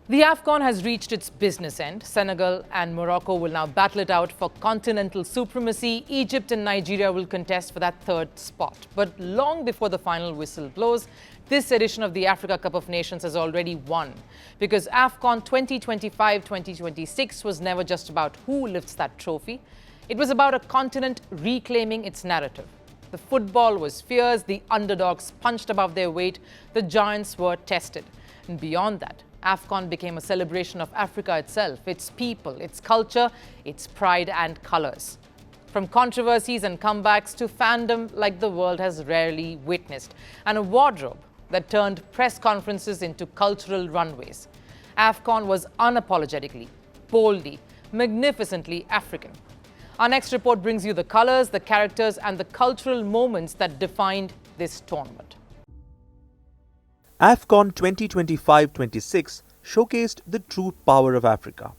The AFCON has reached its business end. Senegal and Morocco will now battle it out for continental supremacy. Egypt and Nigeria will contest for that third spot. But long before the final whistle blows, this edition of the Africa Cup of Nations has already won. Because AFCON 2025-2026 was never just about who lifts that trophy. It was about a continent reclaiming its narrative. The football was fierce, the underdogs punched above their weight, the giants were tested. And beyond that, AFCON became a celebration of Africa itself, its people, its culture, its pride and colours. From controversies and comebacks to fandom like the world has rarely witnessed, and a wardrobe that turned press conferences into cultural runways. AFCON was unapologetically, boldly, magnificently African. Our next report brings you the colours, the characters and the cultural moments that defined this tournament. AFCON 2025-26 showcased the true power of Africa.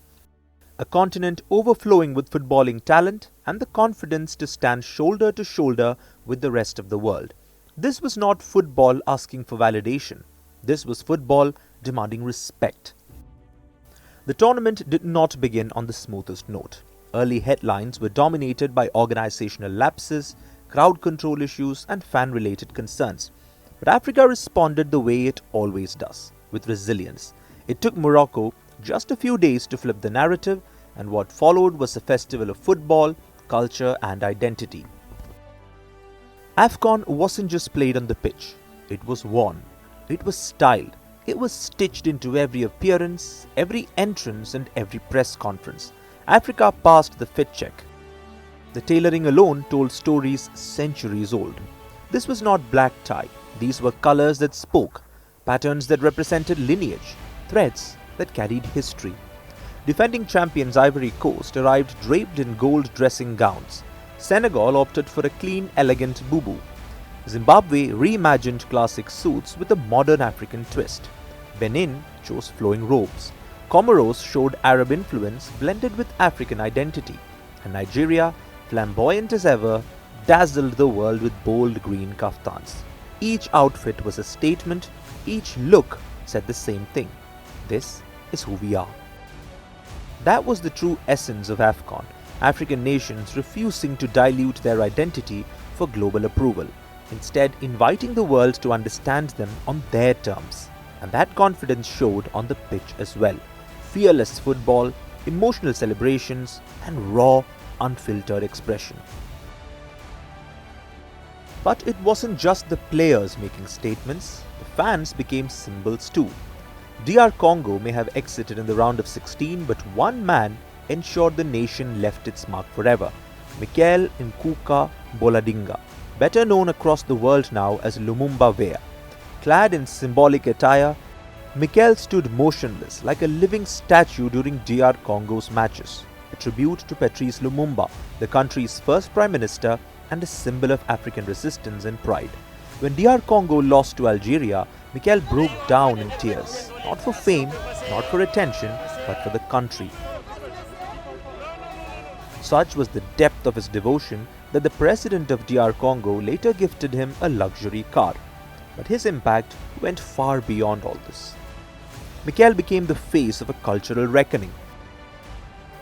A continent overflowing with footballing talent and the confidence to stand shoulder to shoulder with the rest of the world. This was not football asking for validation. This was football demanding respect. The tournament did not begin on the smoothest note. Early headlines were dominated by organisational lapses, crowd control issues and fan-related concerns. But Africa responded the way it always does, with resilience. It took Morocco just a few days to flip the narrative, and what followed was a festival of football, culture and identity. AFCON wasn't just played on the pitch, it was worn. It was styled. It was stitched into every appearance, every entrance and every press conference. Africa passed the fit check. The tailoring alone told stories centuries old. This was not black tie. These were colours that spoke, patterns that represented lineage, threads that carried history. Defending champions Ivory Coast arrived draped in gold dressing gowns. Senegal opted for a clean, elegant bubu. Zimbabwe reimagined classic suits with a modern African twist. Benin chose flowing robes. Comoros showed Arab influence blended with African identity. And Nigeria, flamboyant as ever, dazzled the world with bold green kaftans. Each outfit was a statement, each look said the same thing. This is who we are. That was the true essence of AFCON, African nations refusing to dilute their identity for global approval, instead inviting the world to understand them on their terms. And that confidence showed on the pitch as well. Fearless football, emotional celebrations and raw, unfiltered expression. But it wasn't just the players making statements, the fans became symbols too. DR Congo may have exited in the round of 16, but one man ensured the nation left its mark forever. Michael Nkuka Boladinga, better known across the world now as Lumumba Vea. Clad in symbolic attire, Michael stood motionless like a living statue during DR Congo's matches, a tribute to Patrice Lumumba, the country's first prime minister and a symbol of African resistance and pride. When DR Congo lost to Algeria, Michael broke down in tears, not for fame, not for attention, but for the country. Such was the depth of his devotion that the president of DR Congo later gifted him a luxury car. But his impact went far beyond all this. Michael became the face of a cultural reckoning.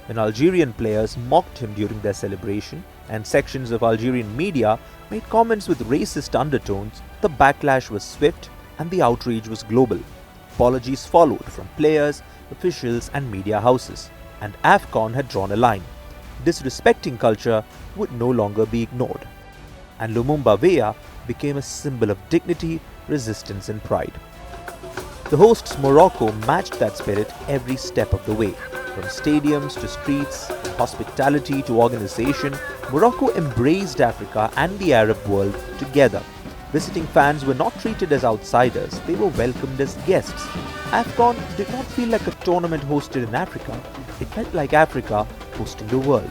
When Algerian players mocked him during their celebration and sections of Algerian media made comments with racist undertones, the backlash was swift and the outrage was global. Apologies followed from players, officials and media houses, and AFCON had drawn a line. Disrespecting culture would no longer be ignored. And Lumumba Vea became a symbol of dignity, resistance and pride. The hosts Morocco matched that spirit every step of the way. From stadiums to streets, from hospitality to organization, Morocco embraced Africa and the Arab world together. Visiting fans were not treated as outsiders, they were welcomed as guests. AFCON did not feel like a tournament hosted in Africa, it felt like Africa hosting the world.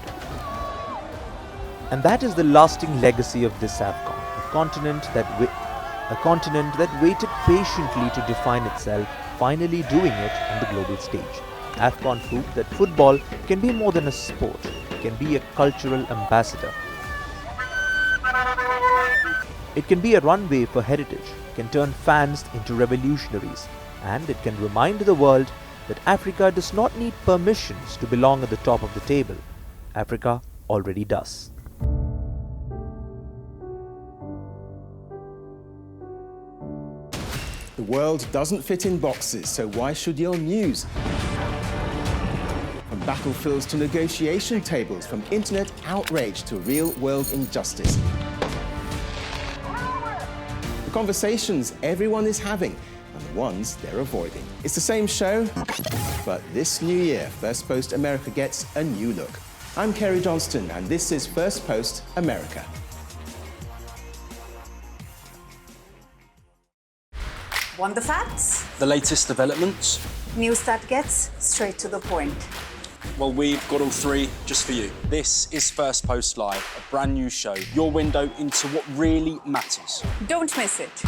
And that is the lasting legacy of this AFCON, a continent that waited patiently to define itself, finally doing it on the global stage. AFCON proved that football can be more than a sport, it can be a cultural ambassador. It can be a runway for heritage, can turn fans into revolutionaries, and it can remind the world that Africa does not need permissions to belong at the top of the table. Africa already does. The world doesn't fit in boxes, so why should your news? From battlefields to negotiation tables, from internet outrage to real-world injustice. The conversations everyone is having and the ones they're avoiding. It's the same show, but this new year, Firstpost America gets a new look. I'm Kerry Johnston, and this is Firstpost America. Want the facts? The latest developments? News that gets straight to the point. Well, we've got all three just for you. This is Firstpost Live, a brand new show, your window into what really matters. Don't miss it.